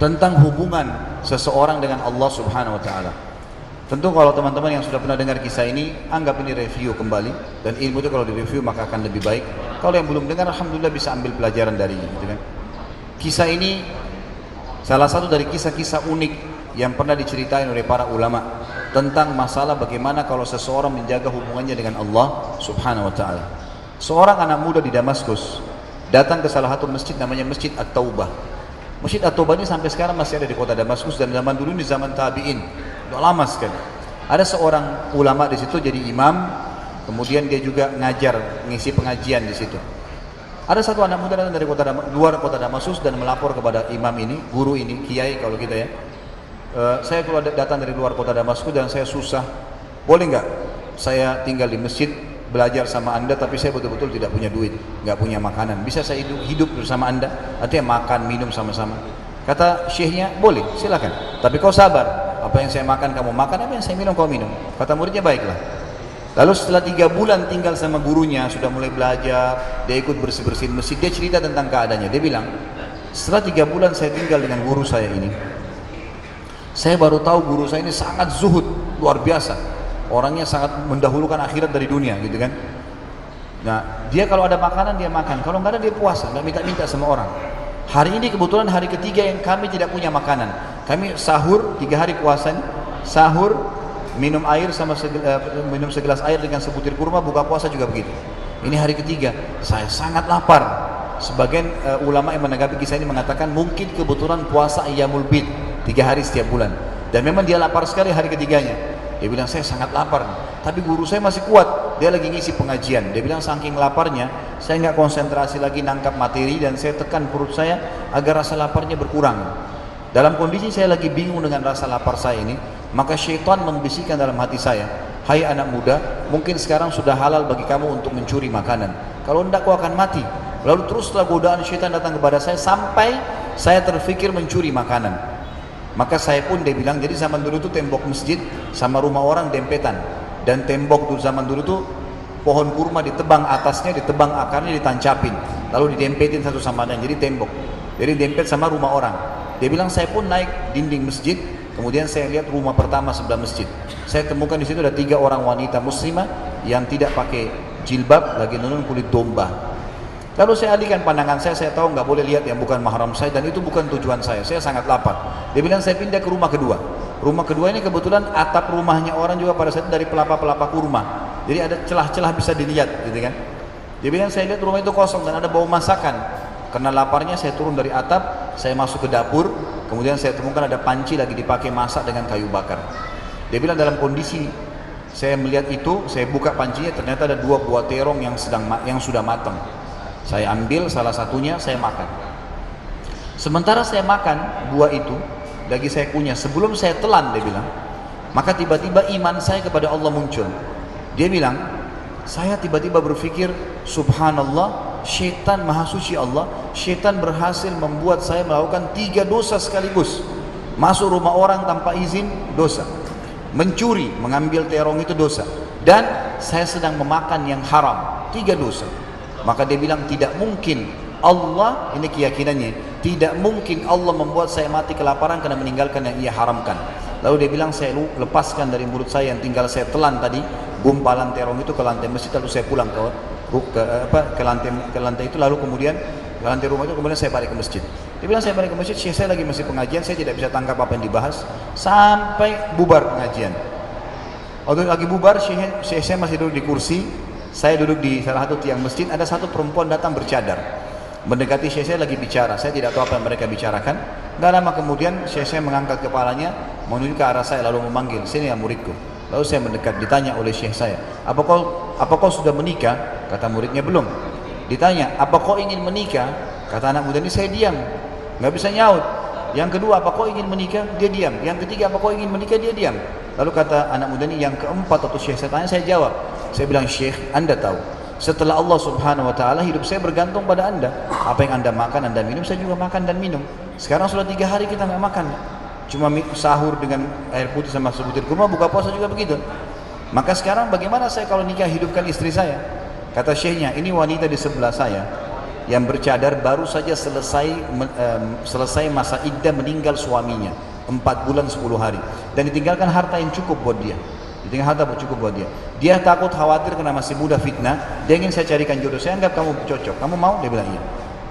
tentang hubungan seseorang dengan Allah Subhanahu wa taala. Tentu kalau teman-teman yang sudah pernah dengar kisah ini, anggap ini review kembali, dan ilmu itu kalau direview maka akan lebih baik. Kalau yang belum dengar, alhamdulillah bisa ambil pelajaran darinya, gitu kan. Kisah ini salah satu dari kisah-kisah unik yang pernah diceritain oleh para ulama tentang masalah bagaimana kalau seseorang menjaga hubungannya dengan Allah Subhanahu wa taala. Seorang anak muda di Damaskus datang ke salah satu masjid namanya Masjid At-Taubah. Masjid At-Taubah ini sampai sekarang masih ada di kota Damaskus, dan zaman dulu di zaman tabi'in, udah lama sekali. Ada seorang ulama di situ jadi imam, kemudian dia juga ngajar, ngisi pengajian di situ. Ada satu anak muda datang dari luar kota Damaskus dan melapor kepada imam ini, guru ini, kiai kalau kita ya. Saya keluar datang dari luar kota Damaskus dan saya susah. Boleh nggak saya tinggal di masjid belajar sama anda, tapi saya betul-betul tidak punya duit, nggak punya makanan. Bisa saya hidup bersama anda? Artinya makan, minum sama-sama. Kata syekhnya, boleh, silakan. Tapi kau sabar. Apa yang saya makan kamu makan, apa yang saya minum kau minum. Kata muridnya, baiklah. Lalu setelah 3 bulan tinggal sama gurunya, sudah mulai belajar, dia ikut bersih-bersih masjid, dia cerita tentang keadaannya. Dia bilang, setelah 3 bulan saya tinggal dengan guru saya ini, saya baru tahu guru saya ini sangat zuhud, luar biasa. Orangnya sangat mendahulukan akhirat dari dunia, gitu kan. Nah, dia kalau ada makanan dia makan, kalau nggak ada dia puasa, nggak minta-minta sama orang. Hari ini kebetulan hari ketiga yang kami tidak punya makanan. Kami sahur 3 hari puasa, sahur, minum air minum segelas air dengan sebutir kurma, buka puasa juga begitu. Ini hari ketiga, saya sangat lapar. Sebagian ulama yang menanggapi kisah ini mengatakan mungkin kebetulan puasa Ayyamul Bid 3 hari setiap bulan, dan memang dia lapar sekali hari ketiganya. Dia bilang, saya sangat lapar, tapi guru saya masih kuat, dia lagi ngisi pengajian. Dia bilang saking laparnya, saya nggak konsentrasi lagi nangkap materi, dan saya tekan perut saya agar rasa laparnya berkurang. Dalam kondisi saya lagi bingung dengan rasa lapar saya ini, maka syaitan membisikkan dalam hati saya, hai anak muda, mungkin sekarang sudah halal bagi kamu untuk mencuri makanan. Kalau tidak kau akan mati. Lalu teruslah godaan syaitan datang kepada saya sampai saya terfikir mencuri makanan. Maka saya pun, dia bilang, jadi zaman dulu itu tembok masjid sama rumah orang dempetan, dan tembok dulu zaman dulu itu pohon kurma ditebang atasnya, ditebang akarnya, ditancapin, lalu didempetin satu sama lain, jadi tembok, jadi dempet sama rumah orang. Dia bilang, saya pun naik dinding masjid, kemudian saya lihat rumah pertama sebelah masjid. Saya temukan di situ ada 3 orang wanita muslimah yang tidak pakai jilbab, lagi nunun kulit domba. Lalu saya alihkan pandangan saya tahu nggak boleh lihat yang bukan mahram saya, dan itu bukan tujuan saya sangat lapar. Dia bilang, saya pindah ke rumah kedua. Rumah kedua ini kebetulan atap rumahnya orang juga pada saat itu dari pelapa-pelapa kurma, jadi ada celah-celah bisa dilihat, gitu kan. Dia bilang, saya lihat rumah itu kosong dan ada bau masakan. Karena laparnya saya turun dari atap, saya masuk ke dapur, kemudian saya temukan ada panci lagi dipakai masak dengan kayu bakar. Dia bilang, dalam kondisi saya melihat itu, saya buka pancinya, ternyata ada 2 buah terong yang sudah matang. Saya ambil salah satunya, saya makan. Sementara saya makan buah itu, lagi saya kunyah, sebelum saya telan, dia bilang, maka tiba-tiba iman saya kepada Allah muncul. Dia bilang, saya tiba-tiba berpikir, subhanallah, syaitan maha suci Allah, syaitan berhasil membuat saya melakukan 3 dosa sekaligus. Masuk rumah orang tanpa izin, dosa. Mencuri, mengambil terong itu dosa. Dan saya sedang memakan yang haram, 3 dosa. Maka dia bilang, tidak mungkin Allah, ini keyakinannya, tidak mungkin Allah membuat saya mati kelaparan karena meninggalkan yang ia haramkan. Lalu dia bilang, saya lepaskan dari mulut saya yang tinggal saya telan tadi, gumpalan terong itu ke lantai masjid, lalu saya pulang ke lantai itu, lalu kemudian ke lantai rumah itu, kemudian saya balik ke masjid. Dia bilang, saya balik ke masjid, saya lagi masih pengajian, saya tidak bisa tangkap apa yang dibahas, sampai bubar pengajian. Waktu lagi bubar, saya masih duduk di kursi, saya duduk di salah satu tiang masjid, ada satu perempuan datang bercadar, mendekati saya lagi bicara, saya tidak tahu apa yang mereka bicarakan. Gak lama kemudian saya mengangkat kepalanya, menuju ke arah saya, lalu memanggil, sini ya muridku. Lalu saya mendekat, ditanya oleh syekh saya, apa kau sudah menikah? Kata muridnya, belum. Ditanya, apa kau ingin menikah? Kata anak muda ini, saya diam, nggak bisa nyaut. Yang kedua, apa kau ingin menikah? Dia diam. Yang ketiga, apa kau ingin menikah? Dia diam. Lalu kata anak muda ini, yang keempat atau syekh saya tanya, saya jawab. Saya bilang, syekh, anda tahu, setelah Allah subhanahu wa ta'ala, hidup saya bergantung pada anda. Apa yang anda makan, anda minum, saya juga makan dan minum. Sekarang sudah 3 hari kita nggak makan, cuma sahur dengan air putih sama sebutir kurma, buka puasa juga begitu. Maka sekarang bagaimana saya kalau nikah hidupkan istri saya? Kata syekhnya, ini wanita di sebelah saya, yang bercadar baru saja selesai masa iddah meninggal suaminya 4 bulan 10 hari dan ditinggalkan harta yang cukup buat dia. Ditinggal harta cukup buat dia. Dia takut khawatir karena masih muda fitnah. Dia ingin saya carikan jodoh. Saya anggap kamu cocok. Kamu mau? Dia bilang iya.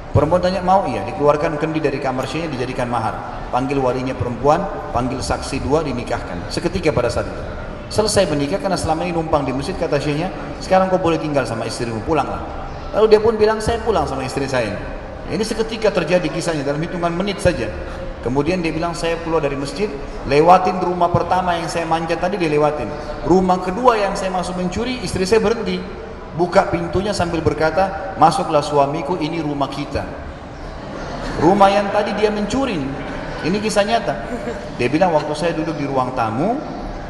Perempuan tanya mau? Iya. Dikeluarkan kendi dari kamar syekhnya dijadikan mahar. Panggil walinya perempuan, panggil saksi 2 dinikahkan. Seketika pada saat itu. Selesai menikah karena selama ini numpang di masjid, kata syekhnya, sekarang kau boleh tinggal sama istrimu, pulanglah. Lalu dia pun bilang saya pulang sama istri saya. Ini seketika terjadi kisahnya dalam hitungan menit saja. Kemudian dia bilang saya keluar dari masjid, lewatin rumah pertama yang saya manjat tadi, dia lewatin. Rumah kedua yang saya masuk mencuri, istri saya berhenti. Buka pintunya sambil berkata, masuklah suamiku, ini rumah kita. Rumah yang tadi dia mencuri. Ini kisah nyata. Dia bilang waktu saya duduk di ruang tamu,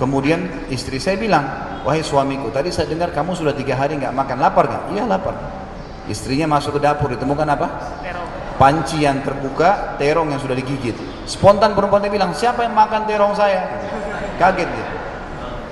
kemudian istri saya bilang, wahai suamiku, tadi saya dengar kamu sudah 3 hari nggak makan, lapar nggak? Iya lapar. Istrinya masuk ke dapur, ditemukan apa? Panci yang terbuka, terong yang sudah digigit. Spontan perempuan dia bilang, siapa yang makan terong saya? Kaget dia.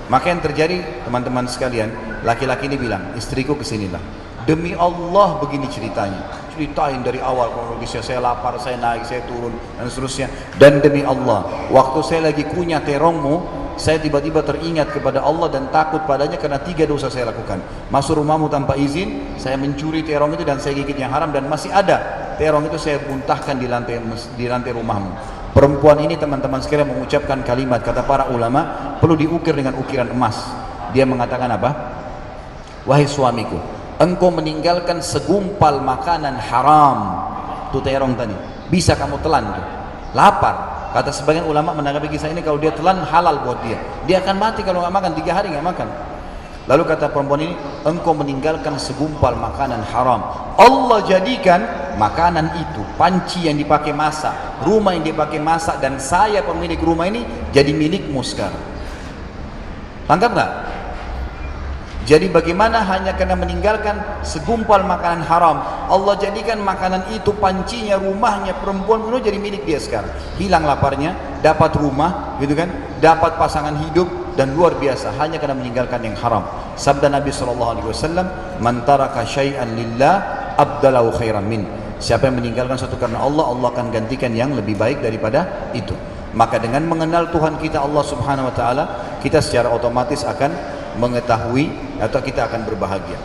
Maka yang terjadi, teman-teman sekalian, laki-laki ini bilang, istriku kesinilah. Demi Allah begini ceritanya. Ceritain dari awal kronologisnya, saya lapar, saya naik, saya turun, dan seterusnya. Dan demi Allah, waktu saya lagi kunyah terongmu, saya tiba-tiba teringat kepada Allah dan takut padanya karena 3 dosa saya lakukan. Masuk rumahmu tanpa izin, saya mencuri terong itu dan saya gigit yang haram, dan masih ada terong itu saya muntahkan di lantai rumahmu. Perempuan ini teman-teman sekalian mengucapkan kalimat, kata para ulama, perlu diukir dengan ukiran emas. Dia mengatakan apa? Wahai suamiku, engkau meninggalkan segumpal makanan haram, itu terong tadi, bisa kamu telan tuh. Lapar. Kata sebagian ulama menanggapi kisah ini, kalau dia telan halal buat dia. Dia akan mati kalau nggak makan, 3 hari nggak makan. Lalu kata perempuan ini, engkau meninggalkan segumpal makanan haram. Allah jadikan makanan itu, panci yang dipakai masak, rumah yang dipakai masak, dan saya pemilik rumah ini jadi milikmu sekarang. Tangkap nggak? Jadi bagaimana hanya karena meninggalkan segumpal makanan haram, Allah jadikan makanan itu, pancinya, rumahnya, perempuan itu jadi milik dia sekarang. Hilang laparnya, dapat rumah, gitu kan? Dapat pasangan hidup, dan luar biasa hanya karena meninggalkan yang haram. Sabda Nabi SAW, man taraka syai'an lillah abdalahu khairan min. Siapa yang meninggalkan sesuatu karena Allah, Allah akan gantikan yang lebih baik daripada itu. Maka dengan mengenal Tuhan kita Allah Subhanahu wa taala, kita secara otomatis akan mengetahui atau kita akan berbahagia.